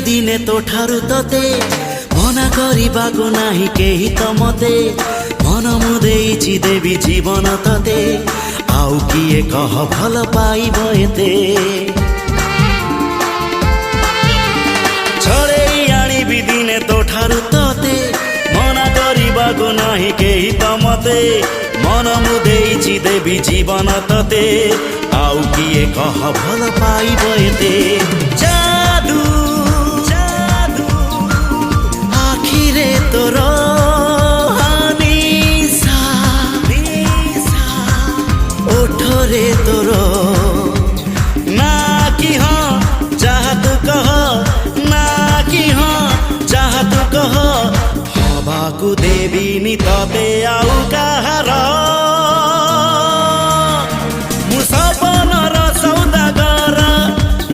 दिने तो ठारु तते मना करिबाको नाही केही त मते मन मुदेइछि देवी जीवन तते आउ किए कह भल पाइब एते छड़ेई आनिबि दिने तो ठारु तते मना करिबाको नाही केही त मते मन मुदेइछि देवी जीवन तते आउ किए कह भल पाइब एते जादू जादू आखिरे तोर हानिसा ओठरे तोर ना कि हाँ चाह तू कह ना कि हाँ चाह तू कह हवाकू देवी नि तते आउ कहार